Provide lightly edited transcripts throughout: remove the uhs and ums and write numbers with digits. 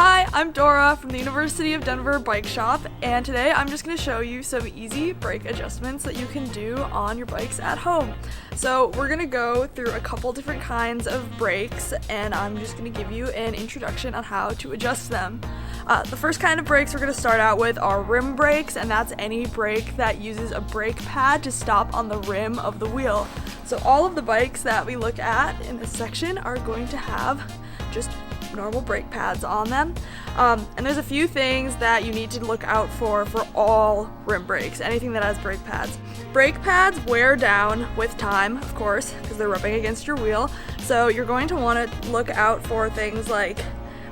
Hi, I'm Dora from the University of Denver Bike Shop, and today I'm just going to show you some easy brake adjustments that you can do on your bikes at home. So we're going to go through a couple different kinds of brakes, and I'm just going to give you an introduction on how to adjust them. The first kind of brakes we're going to start out with are rim brakes, and that's any brake that uses a brake pad to stop on the rim of the wheel. So all of the bikes that we look at in this section are going to have just normal brake pads on them. And there's a few things that you need to look out for all rim brakes, anything that has brake pads. Brake pads wear down with time, of course, because they're rubbing against your wheel. So you're going to want to look out for things like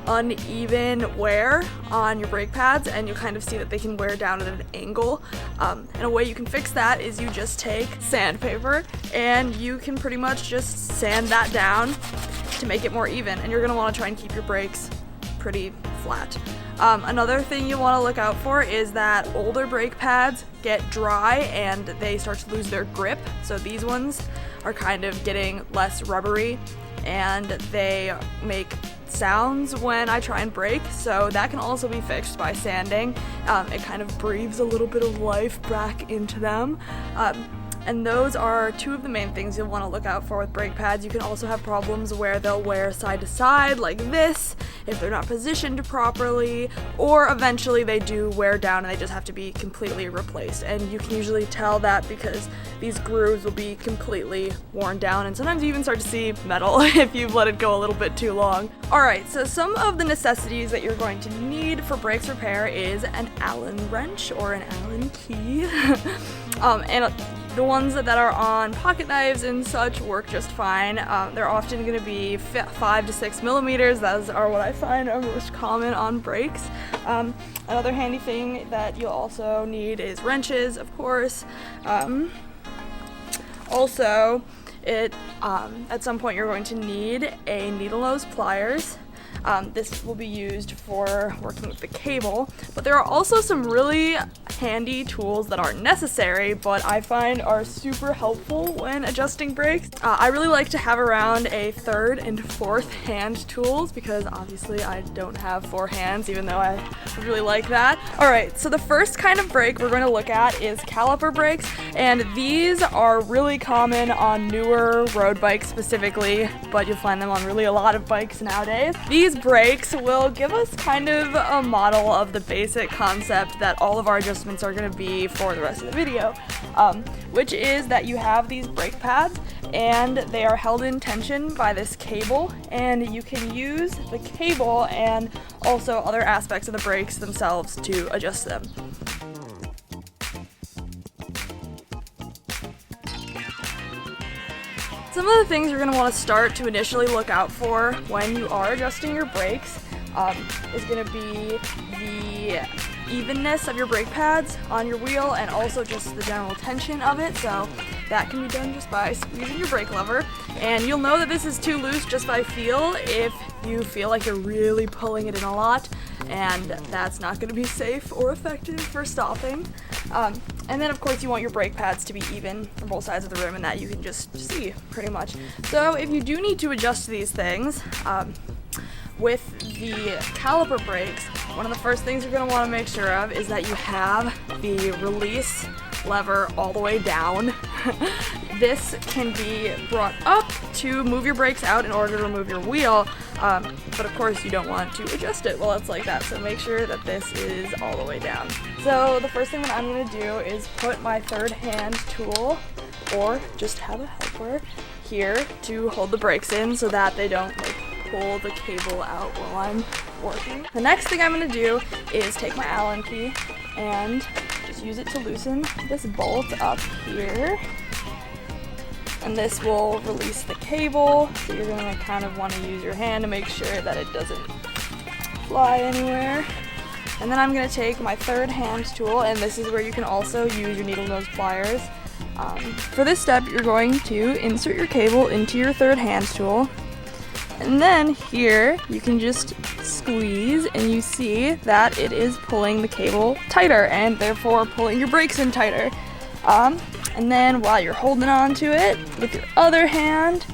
uneven wear on your brake pads, and you'll kind of see that they can wear down at an angle. And a way you can fix that is you just take sandpaper and you can pretty much just sand that down to make it more even, and you're going to want to try and keep your brakes pretty flat. Another thing you want to look out for is that older brake pads get dry and they start to lose their grip. So these ones are kind of getting less rubbery and they make sounds when I try and brake, so that can also be fixed by sanding. It kind of breathes a little bit of life back into them. And those are two of the main things you'll want to look out for with brake pads. You can also have problems where they'll wear side to side like this if they're not positioned properly, or eventually they do wear down and they just have to be completely replaced. And you can usually tell that because these grooves will be completely worn down, and sometimes you even start to see metal if you've let it go a little bit too long. Alright, so some of the necessities that you're going to need for brakes repair is an Allen wrench or an Allen key. And the ones that are on pocket knives and such work just fine. They're often going to be 5 to 6 millimeters. Those are what I find are most common on brakes. Another handy thing that you'll also need is wrenches, of course. Also, at some point you're going to need a needle nose pliers. This will be used for working with the cable, but there are also some really handy tools that aren't necessary, but I find are super helpful when adjusting brakes. I really like to have around a third and fourth hand tools because obviously I don't have 4 hands, even though I would really like that. Alright, so the first kind of brake we're going to look at is caliper brakes, and these are really common on newer road bikes specifically, but you'll find them on really a lot of bikes nowadays. These brakes will give us kind of a model of the basic concept that all of our adjustments are going to be for the rest of the video, which is that you have these brake pads and they are held in tension by this cable, and you can use the cable and also other aspects of the brakes themselves to adjust them. Some of the things you're going to want to start to initially look out for when you are adjusting your brakes is going to be the evenness of your brake pads on your wheel and also just the general tension of it. So that can be done just by squeezing your brake lever, and you'll know that this is too loose just by feel if you feel like you're really pulling it in a lot, and that's not going to be safe or effective for stopping. And then of course you want your brake pads to be even from both sides of the rim, and that you can just see pretty much. So if you do need to adjust these things, with the caliper brakes, one of the first things you're going to want to make sure of is that you have the release lever all the way down. This can be brought up to move your brakes out in order to remove your wheel, but of course you don't want to adjust it while it's like that, so make sure that this is all the way down. So the first thing that I'm going to do is put my third hand tool, or just have a helper, here to hold the brakes in so that they don't pull the cable out while I'm working. The next thing I'm going to do is take my Allen key and just use it to loosen this bolt up here, and this will release the cable. So you're going to kind of want to use your hand to make sure that it doesn't fly anywhere. And then I'm going to take my third hand tool, and this is where you can also use your needle nose pliers. For this step, you're going to insert your cable into your third hand tool, and then here you can just squeeze, and you see that it is pulling the cable tighter and therefore pulling your brakes in tighter. And then while you're holding on to it with your other hand,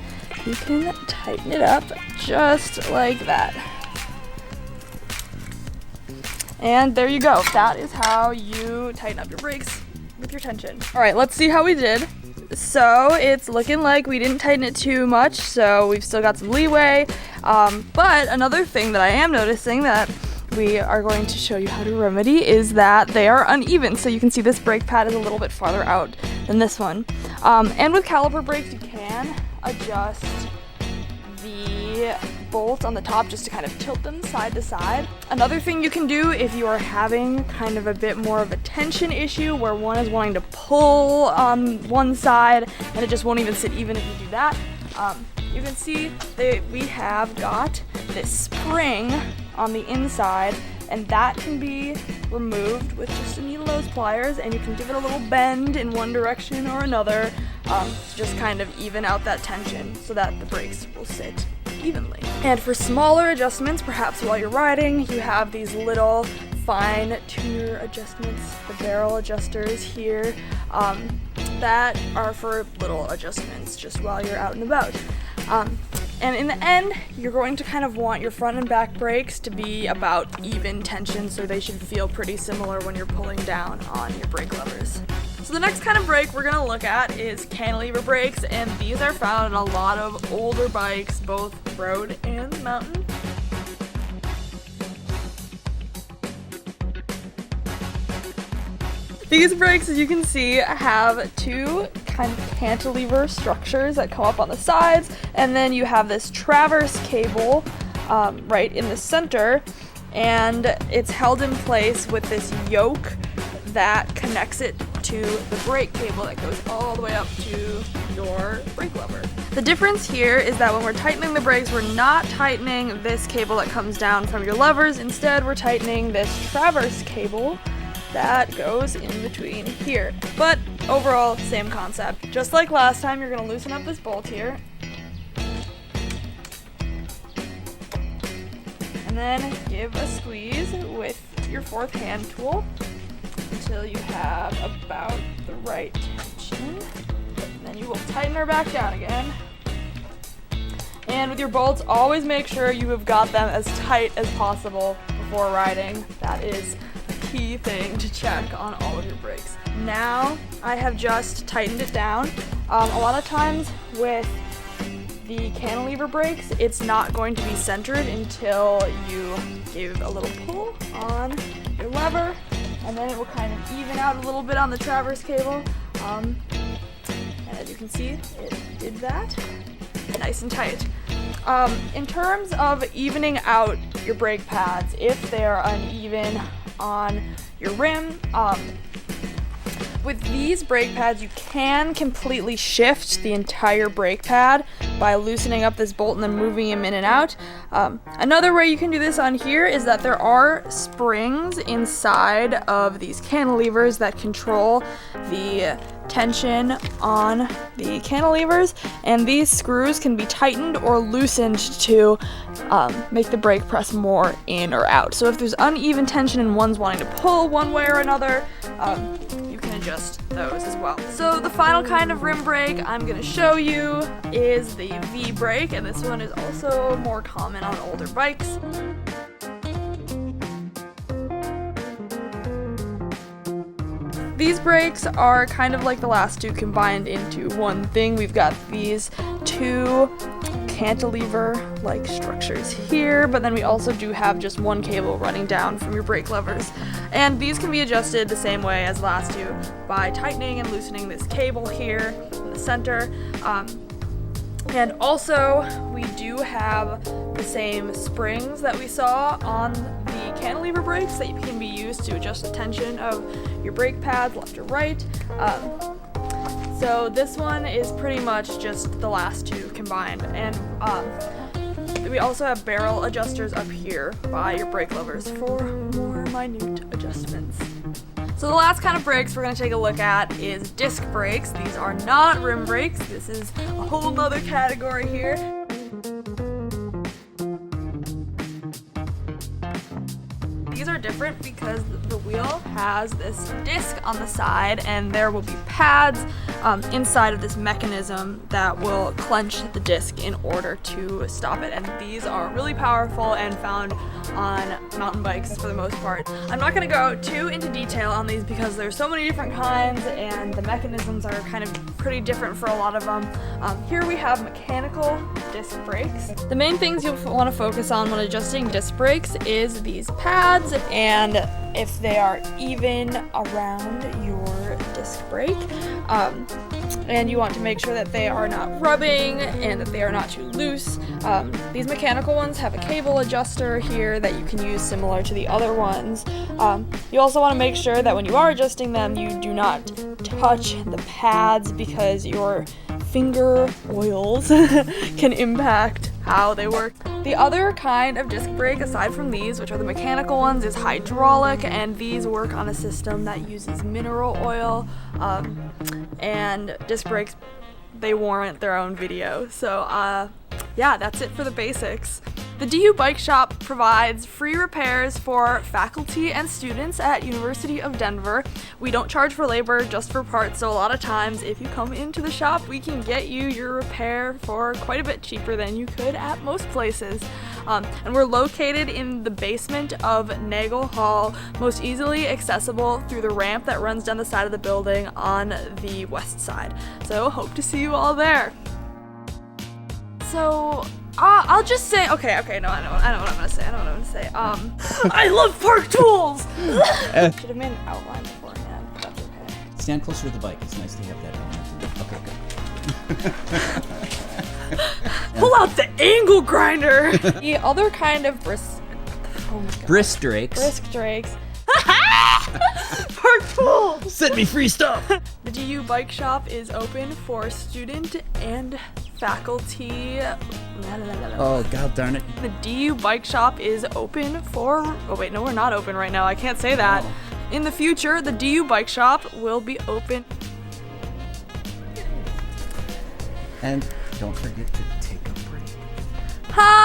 you can tighten it up just like that. And there you go. That is how you tighten up your brakes with your tension. All right, let's see how we did. So it's looking like we didn't tighten it too much, so we've still got some leeway. But another thing that I am noticing that we are going to show you how to remedy is that they are uneven. So you can see this brake pad is a little bit farther out than this one. And with caliper brakes, you can adjust the bolt on the top just to kind of tilt them side to side. Another thing you can do if you are having kind of a bit more of a tension issue where one is wanting to pull on one side and it just won't even sit even if you do that, you can see that we have got this spring on the inside, and that can be removed with just a needle nose pliers, and you can give it a little bend in one direction or another to just kind of even out that tension so that the brakes will sit evenly. And for smaller adjustments, perhaps while you're riding, you have these little fine tuner adjustments, the barrel adjusters here, that are for little adjustments just while you're out and about. And in the end, you're going to kind of want your front and back brakes to be about even tension, so they should feel pretty similar when you're pulling down on your brake levers. So the next kind of brake we're going to look at is cantilever brakes, and these are found in a lot of older bikes, both road and mountain. These brakes, as you can see, have two kind of cantilever structures that come up on the sides, and then you have this traverse cable right in the center, and it's held in place with this yoke that connects it to the brake cable that goes all the way up to your brake lever. The difference here is that when we're tightening the brakes, we're not tightening this cable that comes down from your levers. Instead, we're tightening this traverse cable that goes in between here. But overall, same concept. Just like last time, you're going to loosen up this bolt here. And then give a squeeze with your fourth hand tool until you have about the right tension. And then you will tighten her back down again. And with your bolts, always make sure you have got them as tight as possible before riding. That is key thing to check on all of your brakes. Now I have just tightened it down. A lot of times with the cantilever brakes, it's not going to be centered until you give a little pull on your lever, and then it will kind of even out a little bit on the traverse cable. And as you can see, it did that nice and tight. In terms of evening out your brake pads, if they are uneven on your rim, with these brake pads you can completely shift the entire brake pad by loosening up this bolt and then moving them in and out. Another way you can do this on here is that there are springs inside of these cantilevers that control the tension on the cantilevers, and these screws can be tightened or loosened to make the brake press more in or out. So if there's uneven tension and one's wanting to pull one way or another, you can adjust those as well. So the final kind of rim brake I'm going to show you is the V brake, and this one is also more common on older bikes. These brakes are kind of like the last two combined into one thing. We've got these two cantilever-like structures here, but then we also do have just one cable running down from your brake levers. And these can be adjusted the same way as the last two by tightening and loosening this cable here in the center. And also, we do have the same springs that we saw on the cantilever brakes that can be used to adjust the tension of your brake pads left or right. So this one is pretty much just the last two combined. And we also have barrel adjusters up here by your brake levers for more minute adjustments. So the last kind of brakes we're going to take a look at is disc brakes. These are not rim brakes. This is a whole nother category here. These are different because the wheel has this disc on the side, and there will be pads inside of this mechanism that will clench the disc in order to stop it. And these are really powerful and found on mountain bikes for the most part. I'm not going to go too into detail on these because there's so many different kinds and the mechanisms are kind of pretty different for a lot of them. Here we have mechanical disc brakes. The main things you'll want to focus on when adjusting disc brakes is these pads and if they are even around your disc brake. And you want to make sure that they are not rubbing and that they are not too loose. These mechanical ones have a cable adjuster here that you can use similar to the other ones. You also want to make sure that when you are adjusting them, you do not touch the pads because your finger oils can impact how they work. The other kind of disc brake, aside from these, which are the mechanical ones, is hydraulic, and these work on a system that uses mineral oil, and disc brakes, they warrant their own video. So yeah, that's it for the basics. The DU Bike Shop provides free repairs for faculty and students at University of Denver. We don't charge for labor, just for parts, so a lot of times if you come into the shop, we can get you your repair for quite a bit cheaper than you could at most places. And we're located in the basement of Nagel Hall, most easily accessible through the ramp that runs down the side of the building on the west side. So hope to see you all there. So I'll just say, okay, no, I know what I'm gonna say. I love Park Tools! Should have made an outline beforehand, but that's okay. Stand closer to the bike. It's nice to have that element. Okay, good. Pull out the angle grinder! The other kind of Brisk Drakes. Brisk Drakes. Park Tools! Set me free stuff! The DU Bike Shop is open for student and faculty. Oh, god darn it. The DU Bike Shop is open for... Oh wait, no, we're not open right now. I can't say that. Oh. In the future, the DU Bike Shop will be open. And don't forget to take a break. Hi!